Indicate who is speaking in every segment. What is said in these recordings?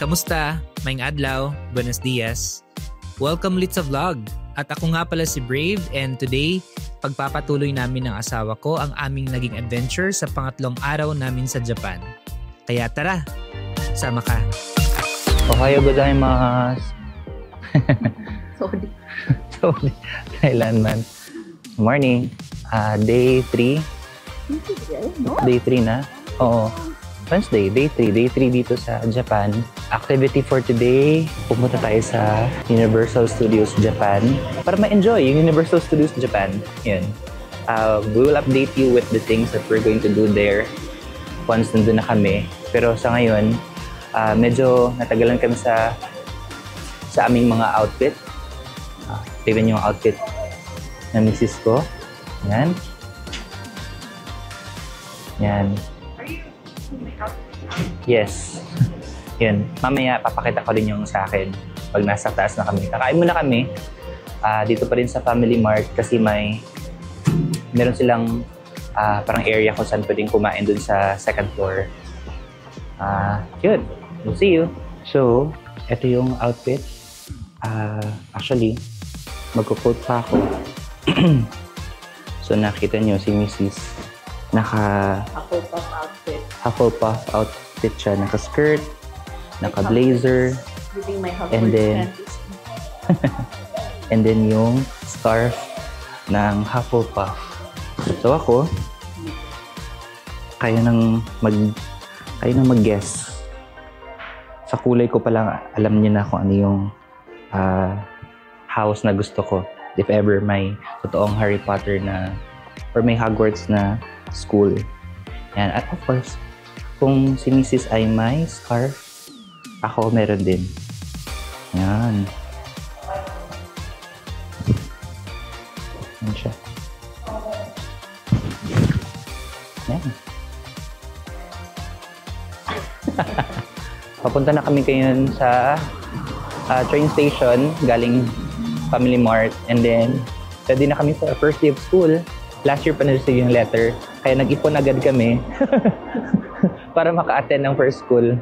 Speaker 1: Kamusta? Maayong adlaw, buenos dias. Welcome ulit sa vlog. At ako nga pala si Brave and today, pagpapatuloy namin ng asawa ko ang aming naging adventure sa pangatlong araw namin sa Japan. Kaya tara, sama ka.
Speaker 2: Ohayo gozaimasu.
Speaker 3: Sorry.
Speaker 2: Thailand man. Morning. Day 3. Day 3 na? Oo. Wednesday, day 3. Day 3 dito sa Japan. Activity for today, pumunta tayo sa Universal Studios Japan para ma-enjoy yung Universal Studios Japan. Yun. We will update you with the things that we're going to do there once nandun na kami. Pero sa ngayon, medyo natagalan kami sa aming mga outfit. Tignan yung outfit na misis ko. Yan. Yan. Yes. Yun. Mamaya, papakita ko rin yung sa akin pag nasa taas na kami. Kakain muna kami. Dito pa rin sa Family Mart kasi meron silang parang area kung saan pwedeng kumain dun sa second floor. Yun. We'll see you. So, ito yung outfit. Actually, magko-quote pa ako. So, nakita nyo si Mrs.
Speaker 3: Hufflepuff outfit.
Speaker 2: Hufflepuff outfit siya. Naka-skirt, naka-blazer, and then yung scarf ng Hufflepuff. So ako, kayo nang mag-guess. Sa kulay ko pa lang, alam niyo na kung ano yung house na gusto ko. If ever may totoong Harry Potter na or may Hogwarts na school. And at of course, kung si Mrs. ay may scarf, ako meron din. Yan. Yan siya. Yan. Papunta na kami ngayon sa train station galing Family Mart, and then ready na kami for our first day of school. Last year pa na-receive yung letter, kaya nag-ipon agad kami para maka-attend ng first school.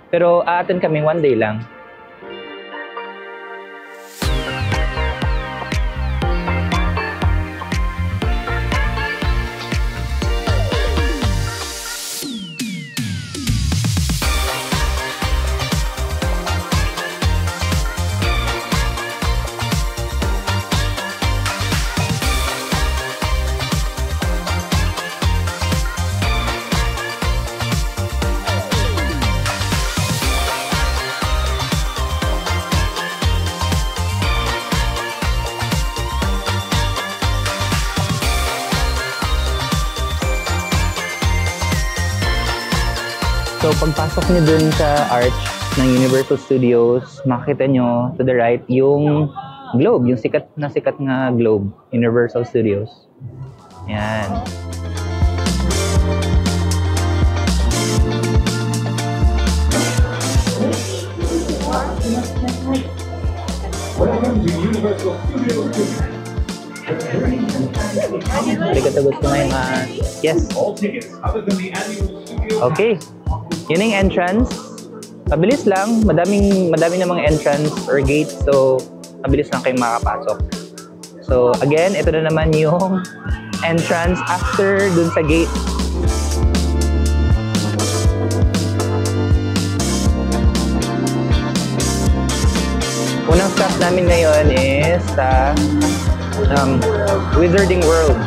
Speaker 2: Pero a-attend kami one day lang. So, pagpasok niyo dun sa arch ng Universal Studios, makikita nyo to the right yung globe, yung sikat nga globe, Universal Studios. Yan. Arigato gozaimasu. Yes. Okay. Yun yung entrance. Mabilis lang. Madami namang entrance or gate. So, mabilis lang kayo makapasok. So, again, ito na naman yung entrance after dun sa gate. Unang stop namin ngayon is sa Wizarding World.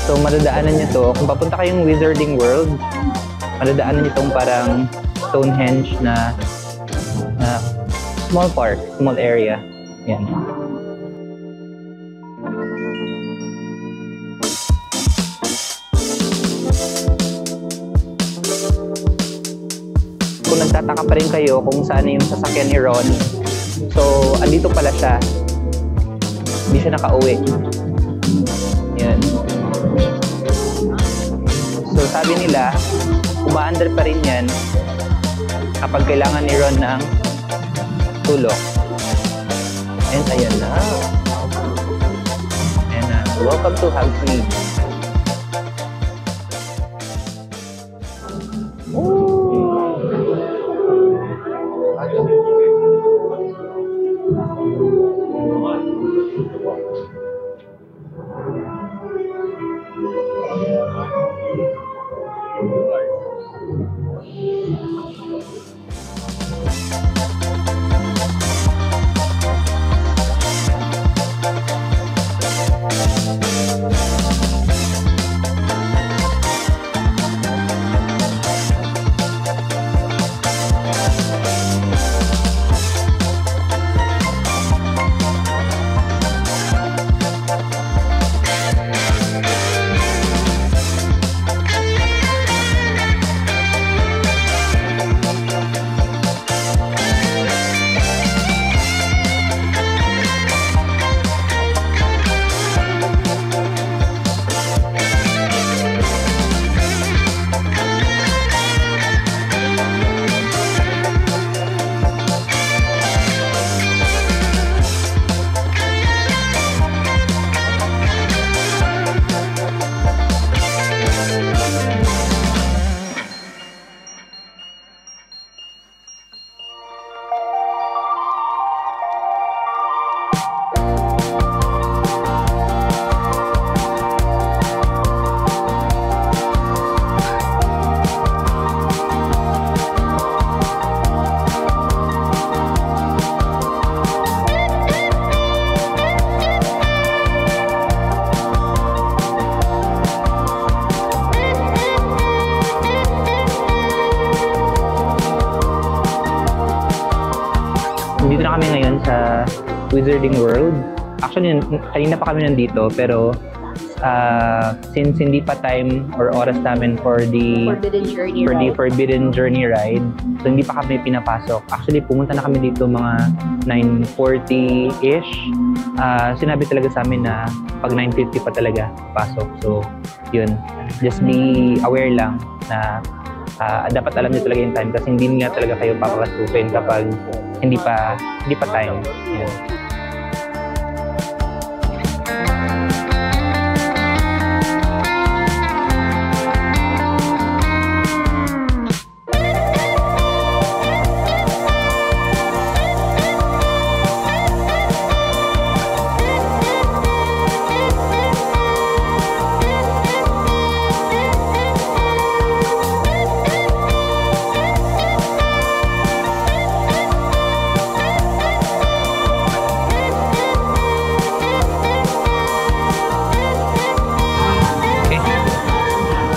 Speaker 2: So, madadaanan nyo to. Kung papunta kayong Wizarding World, madadaanan nyo itong parang Stonehenge na small park, small area. Yan. Kung nagtataka pa rin kayo kung saan yung sasakyan ni Ron, so, andito pala siya. Hindi siya nakauwi. Yan. So sabi nila, umaandar pa rin yan kapag kailangan ni Ron ng tulong. And ayan na. And welcome to Hug Me. Dito na kami ngayon sa Wizarding World. Actually, kanina pa kami nandito, pero since hindi pa time or oras namin for the Forbidden Journey ride, so hindi pa kami pinapasok. Actually, pumunta na kami dito mga 9:40-ish. Sinabi talaga sa amin na pag 9:50 pa talaga pasok. So, yun. Just be aware lang na dapat alam niyo talaga yung time kasi hindi nga talaga kayo papapasukin kapag hindi pa time. Yun.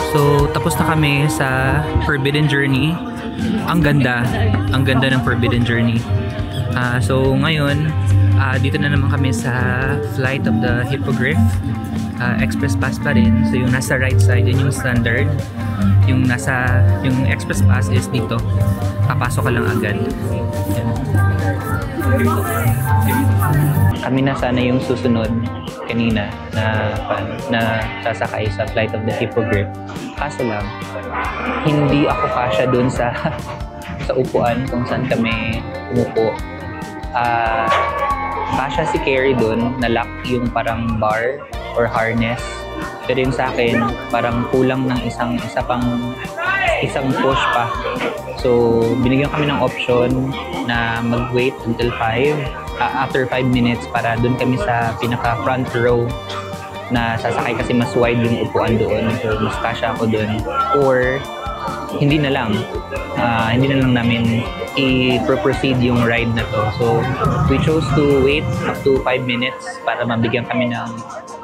Speaker 1: So, tapos na kami sa Forbidden Journey. Ang ganda ng Forbidden Journey. So, ngayon, dito na naman kami sa Flight of the Hippogriff. Express Pass pa rin. So, yung nasa right side, yun yung standard. Yung Express Pass is dito. Papasok ka lang agad. Yan.
Speaker 2: Kami na sana yung susunod kanina na sasakay sa Flight of the Hippogriff. Kaso lang, hindi ako kasya dun sa upuan kung saan kami umupo. Kasya si Carrie dun, na-lock yung parang bar or harness. Pero yung sa akin, parang kulang ng isang push pa. So, binigyan kami ng option na mag-wait until 5. After 5 minutes para dun kami sa pinaka front row na sasakay kasi mas wide yung upuan doon. So, mas kasya ako doon. Or, hindi na lang namin i-proceed yung ride na to. So, we chose to wait up to 5 minutes para mabigyan kami ng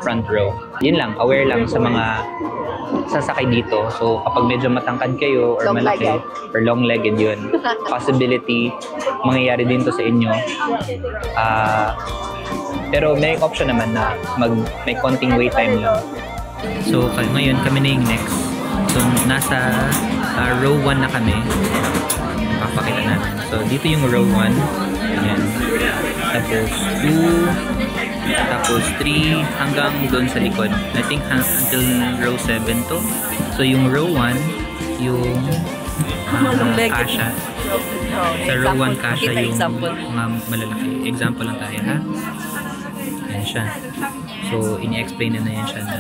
Speaker 2: front row. Yun lang, aware lang sa mga sasakay dito. So, kapag medyo matangkad kayo or malaki or long-legged yun, possibility mangyayari din to sa inyo. Pero may option naman na may konting wait time lang.
Speaker 1: So, ngayon kami na yung next. So, nasa row 1 na kami. Papakita natin. So, dito yung row 1. Ayan. Tapos 2. Tapos 3 hanggang doon sa likod. I think until row 7 to. So, yung row 1, yung kasha. Sa row 1 kasha yung mga malalaki. Example lang tayo, ha? Yan siya. So, ini-explain na yan siya na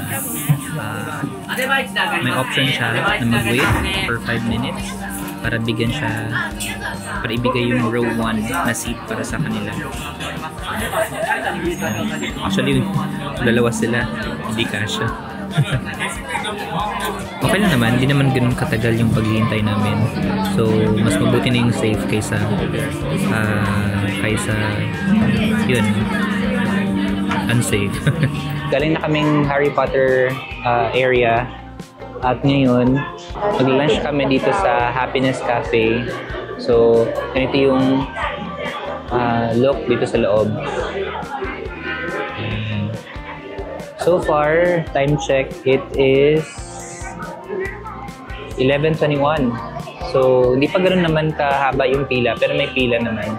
Speaker 1: may option siya na mag-wait for 5 minutes para bigyan siya, para ibigay yung row 1 na seat para sa kanila. Actually, dalawa sila, hindi kasha. Okay lang naman, hindi naman ganun katagal yung paghihintay namin. So, mas mabuti na yung safe kaysa yun, unsafe. Galing na kaming Harry Potter area at ngayon mag-lunch kami dito sa Happiness Cafe. So, ganito yung look dito sa loob. So far, time check, it is 11:21. So, hindi pa ganoon naman kahaba yung pila, pero may pila naman.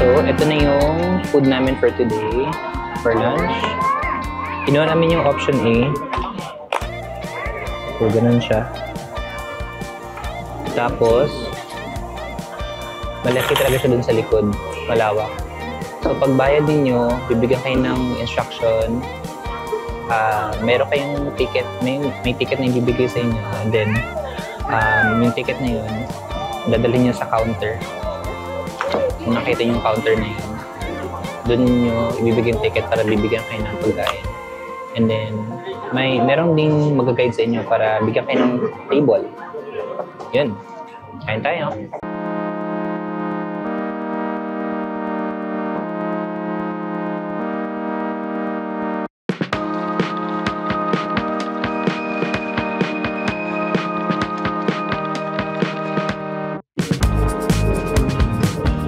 Speaker 1: So, ito na yung food namin for today, for lunch. Kinuha namin yung option A. So, ganun siya. Tapos, malaki talaga siya dun sa likod, malawak. So, pagbayad ninyo, bibigyan kayo ng instruction. Meron kayong ticket, may ticket na ibibigay sa inyo. And then, yung ticket na yun, dadalhin nyo sa counter. Kung nakita nyo yung counter na yun, dun nyo ibibigay yung ticket para bibigyan kayo ng pagkain. And then, meron ding mag-guide sa inyo para bigyan kayo ng table. Yun. Kain tayo.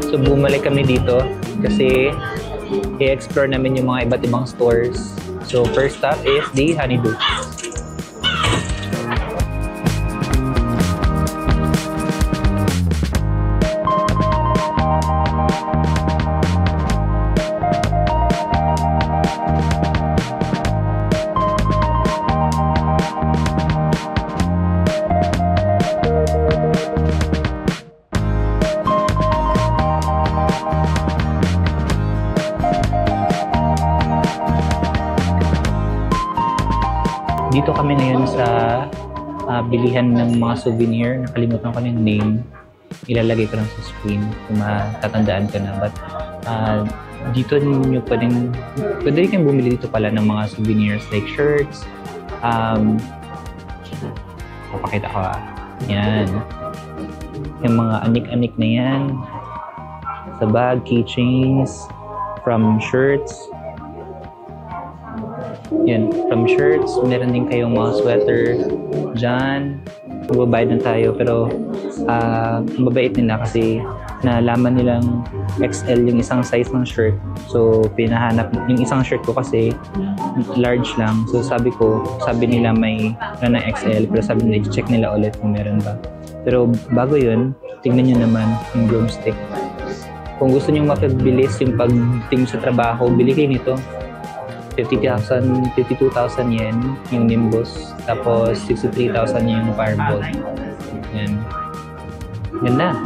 Speaker 1: So, bumalik kami dito kasi i-explore namin yung mga iba't ibang stores. So, first stop is the Honeydew. Dito kami ngayon sa bilihan ng mga souvenir. Nakalimutan ko na yung name. Ilalagay ko lang sa screen kung matatandaan ko na. But dito nyo pwede rin kayong bumili dito pala ng mga souvenirs like shirts. Papakita ko yan. Yung mga anik-anik na yan. Sa bag, keychains, from shirts. Yan, from shirts, meron din kayong mga sweater dyan. Magbabayad na tayo, pero mabait nila kasi nalaman nilang XL yung isang size ng shirt. So, pinahanap, yung isang shirt ko kasi large lang. So, sabi nila may na XL, pero sabi nila, check nila ulit kung meron ba. Pero bago yun, tingnan nyo naman yung broomstick. Kung gusto nyo mapabilis yung pagtingin sa trabaho, bili kayo nito. 52,000 yen yung Nimbus, tapos 63,000 yung Firebolt. Yan. Ganda.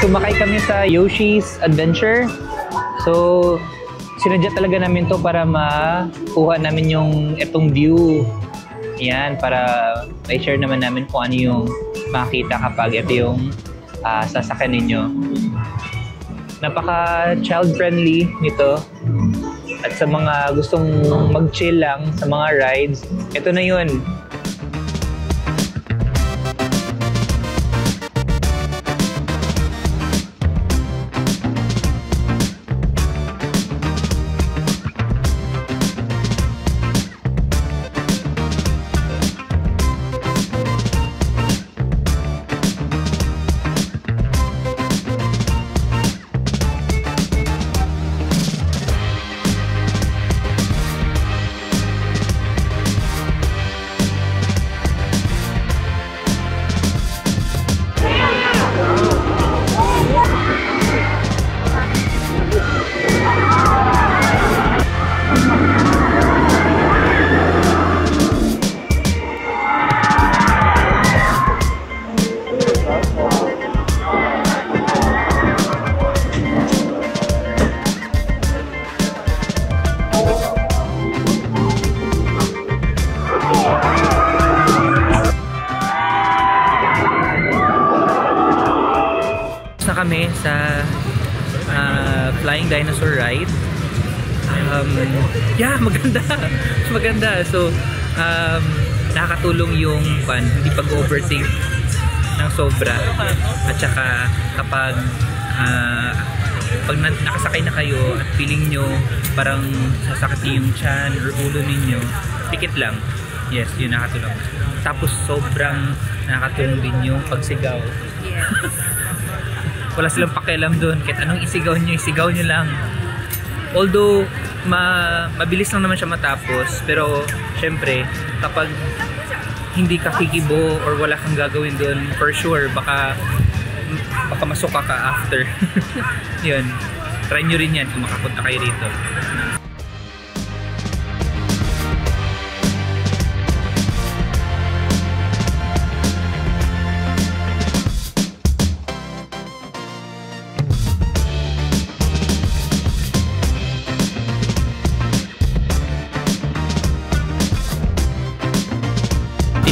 Speaker 2: sumakay kami sa Yoshi's Adventure. So, sinadya talaga namin to para makuha namin yung itong view. Yan, para i-share naman namin kung ano yung makita kapag ito yung sasakyan ninyo. Napaka child-friendly nito. At sa mga gustong mag-chill lang sa mga rides, ito na yun. Kami sa Flying Dinosaur ride. Maganda. So nakakatulong yung hindi pag-overthink ng sobra, at saka kapag nakasakay na kayo at feeling nyo parang sasakit yung tiyan or ulo ninyo, tikit lang. Yes, yun nakatulong. Tapos sobrang nakakatulong din yung pagsigaw. Wala silang pakialam doon. Kahit anong isigaw nyo lang. Although, mabilis lang naman siya matapos. Pero, syempre, kapag hindi ka kikibo or wala kang gagawin doon, for sure, baka masuka ka after. Yun. Try nyo rin yan kung makapunta kayo rito.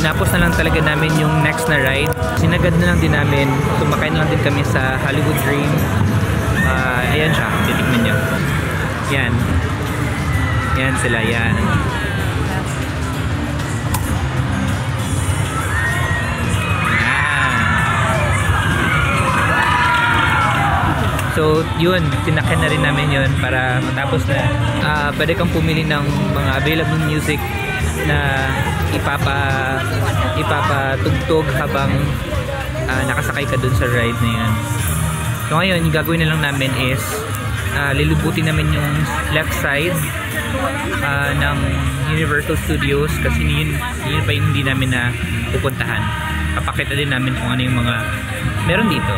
Speaker 2: Tinapos na lang talaga namin yung next na ride. Sinagad na lang din namin. Sumakay na lang din kami sa Hollywood Dream. Ayan siya. Titignan nyo. Yan. Yan sila. Yan. So, yun. Tinakyan na rin namin yun para matapos na. Pwede kang pumili ng mga available music na ipapatugtog habang nakasakay ka dun sa ride na yun. So ngayon, yung gagawin na lang namin is lilubutin namin yung left side ng Universal Studios kasi yun pa yung hindi namin na pupuntahan. Papakita din namin kung ano yung mga meron dito.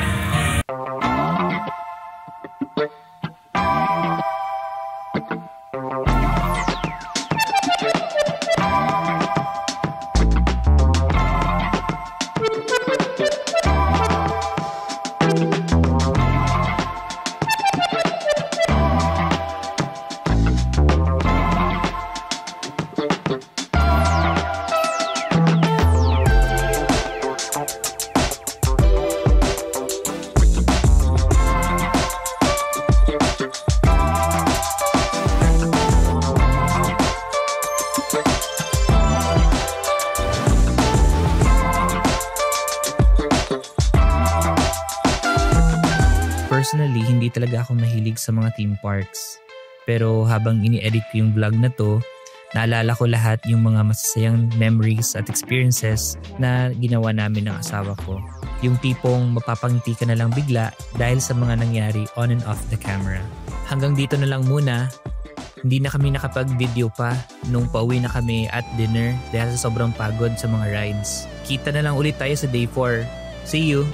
Speaker 2: Personally, hindi talaga ako mahilig sa mga theme parks. Pero habang ini-edit ko yung vlog na to, naalala ko lahat yung mga masasayang memories at experiences na ginawa namin ng asawa ko. Yung tipong mapapangiti ka na lang bigla dahil sa mga nangyari on and off the camera. Hanggang dito na lang muna. Hindi na kami nakapag-video pa nung pauwi na kami at dinner dahil sa sobrang pagod sa mga rides. Kita na lang ulit tayo sa day 4. See you!